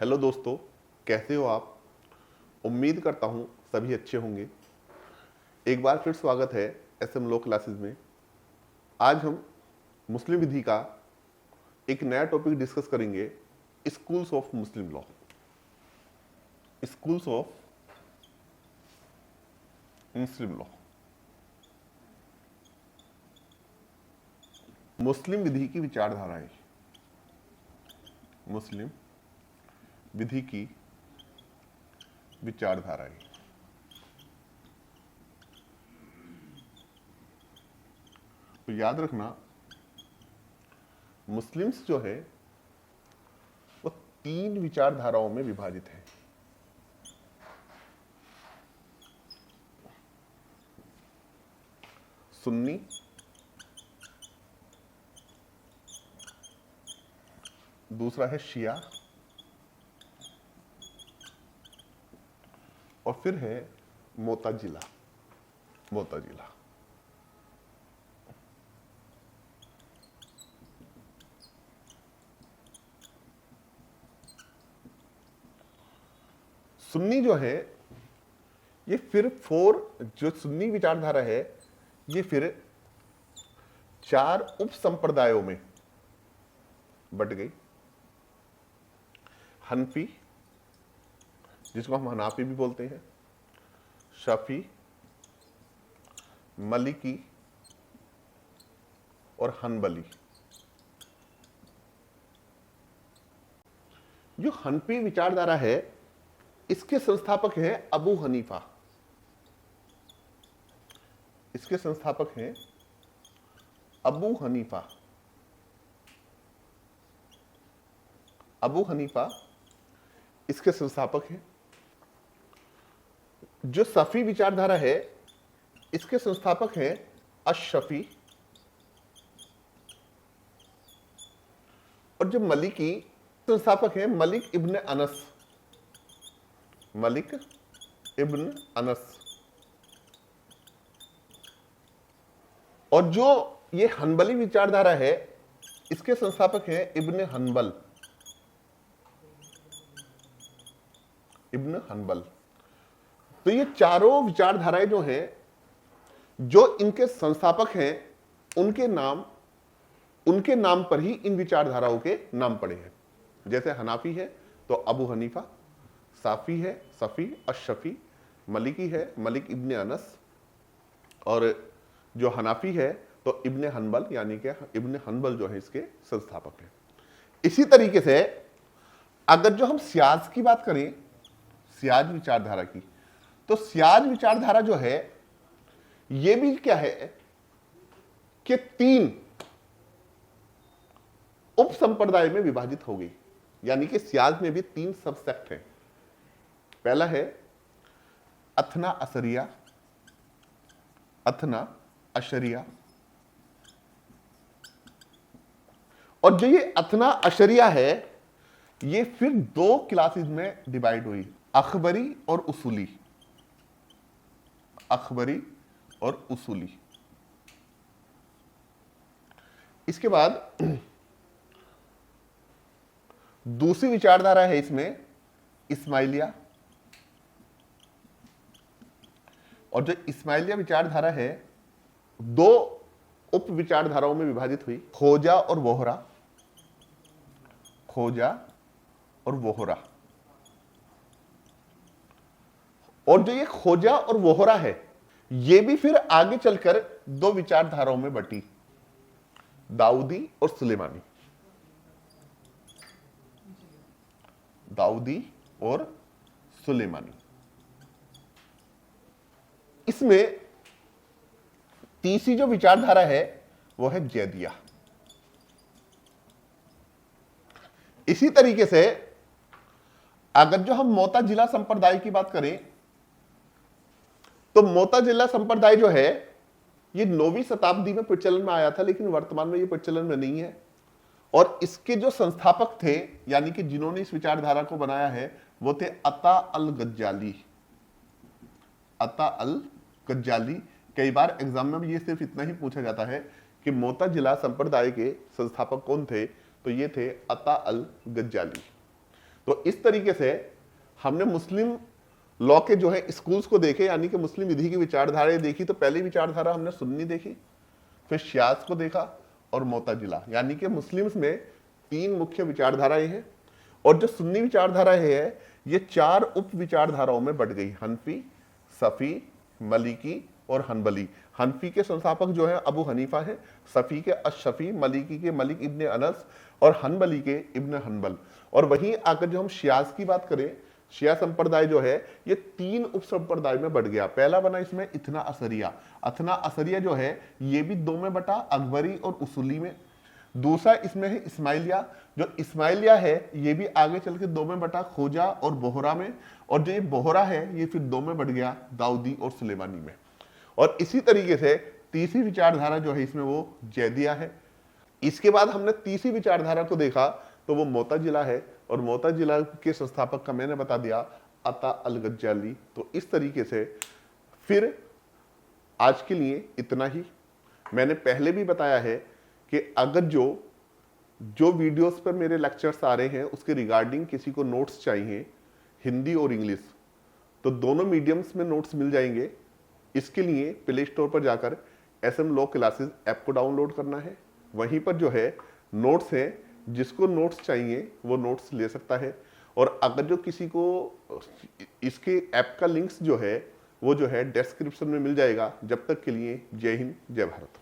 Hello दोस्तों, कैसे हो आप। उम्मीद करता हूँ सभी अच्छे होंगे। एक बार फिर स्वागत है SM लॉ क्लासेस में। आज हम मुस्लिम विधि का एक नया टॉपिक डिस्कस करेंगे, schools of Muslim law. Schools of Muslim law, Muslim विधि की विचारधाराएं। मुस्लिम विधि की विचारधाराएं। तो याद रखना, मुस्लिम्स जो है वो 3 विचारधाराओं में विभाजित है। सुन्नी, दूसरा है शिया, और फिर है मोताजिला। मोताजिला सुन्नी जो है ये फिर जो सुन्नी विचारधारा है ये फिर 4 उप संप्रदायों में बट गई। हनफी, जिसको हम हनाफी भी बोलते हैं, शफी, मलिकी और हनबली। जो हनफी विचारधारा है इसके संस्थापक हैं अबू हनीफा। इसके संस्थापक हैं अबू हनीफा। अबू हनीफा इसके संस्थापक हैं। जो सफी विचारधारा है इसके संस्थापक हैं अशफी। और जो मलिकी संस्थापक हैं मलिक इब्न अनस। मलिक इब्न अनस। और जो ये हनबली विचारधारा है इसके संस्थापक हैं इब्न हनबल। इब्न हनबल। तो ये चारों विचारधाराएं जो हैं, जो इनके संस्थापक हैं उनके नाम पर ही इन विचारधाराओं के नाम पड़े हैं। जैसे हनाफी है तो अबू हनीफा, साफी है सफी अशफी, मलिकी है मलिक इब्न अनस, और जो हनाफी है तो इब्न हनबल, यानी कि इब्न हनबल जो है इसके संस्थापक हैं। इसी तरीके से अगर जो हम सियाज की बात करें, सियाज विचारधारा की, तो सियाज विचारधारा जो है ये भी क्या है कि 3 उप संप्रदाय में विभाजित हो गई। यानी कि सियाज में भी 3 सबसेक्ट हैं। पहला है अथना असरिया। अथना अशरिया। और जो ये अथना अशरिया है ये फिर 2 क्लासेस में डिवाइड हुई, अखबरी और उसूली। अखबरी और उसूली। इसके बाद दूसरी विचारधारा है इसमें इस्माइलिया। और जो इस्माइलिया विचारधारा है 2 उप विचारधाराओं में विभाजित हुई, खोजा और वोहरा। खोजा और वोहरा। और जो ये खोजा और वोहरा है ये भी फिर आगे चलकर 2 विचारधाराओं में बटी, दाऊदी और सुलेमानी। दाऊदी और सुलेमानी। इसमें तीसरी जो विचारधारा है वो है जैदिया। इसी तरीके से अगर जो हम मोताजिला संप्रदाय की बात करें तो मोताजिला संप्रदाय जो है ये 9वीं शताब्दी में प्रचलन में आया था, लेकिन वर्तमान में ये प्रचलन में नहीं है। और इसके जो संस्थापक थे, यानी कि जिन्होंने इस विचारधारा को बनाया है, वो थे अता अल गज्जाली। अता अल गज्जाली। कई बार एग्जाम में ये सिर्फ इतना ही पूछा जाता है कि मोताजिला संप्रदाय के संस्थापक कौन थे, तो ये थे अता अल गज्जाली। तो इस तरीके से हमने मुस्लिम लॉ के जो है स्कूल्स को देखे, यानी कि मुस्लिम विधि की विचारधाराएं देखी। तो पहली विचारधारा हमने सुन्नी देखी, फिर शियाज को देखा और मोताजिला, यानी कि मुस्लिम्स में 3 मुख्य विचारधाराएं हैं। और जो सुन्नी विचारधारा है ये 4 उप विचारधाराओं में बढ़ गई, हनफी, सफी, मलिकी और हनबली। हनफी के संस्थापक जो है अबू हनीफा है, सफी के अशफी, मलिकी के मलिक इब्ने अनस और हनबली के इब्ने हनबल। और वहीं आकर जो हम शियाज की बात करें, शिया संप्रदाय जो है ये 3 उप संप्रदाय में बढ़ गया। पहला बना इसमें इतना असरिया। अथना असरिया जो है ये भी 2 में बटा, अकबरी और उसूली में। दूसरा इसमें है इस्माइलिया। जो इस्माइलिया है ये भी आगे चल के 2 में बटा, खोजा और बोहरा में। और जो ये बोहरा है ये फिर 2 में बढ़ गया, दाऊदी और सुलेमानी में। और इसी तरीके से तीसरी विचारधारा जो है इसमें वो जैदिया है। इसके बाद हमने तीसरी विचारधारा को देखा तो वो मोताजिला है, और मोताजिला के संस्थापक का मैंने बता दिया अता अल गज्जाली। तो इस तरीके से फिर आज के लिए इतना ही। मैंने पहले भी बताया है कि अगर जो वीडियोस पर मेरे लेक्चर्स आ रहे हैं उसके रिगार्डिंग किसी को नोट्स चाहिए हिंदी और इंग्लिश, तो दोनों मीडियम्स में नोट्स मिल जाएंगे। इसके लिए प्ले स्टोर पर जाकर SM लॉ क्लासेस ऐप को डाउनलोड करना है। वहीं पर जो है नोट्स हैं, जिसको नोट्स चाहिए वो नोट्स ले सकता है। और अगर जो किसी को इसके ऐप का लिंक्स जो है वो जो है डिस्क्रिप्शन में मिल जाएगा। जब तक के लिए जय हिंद, जय भारत।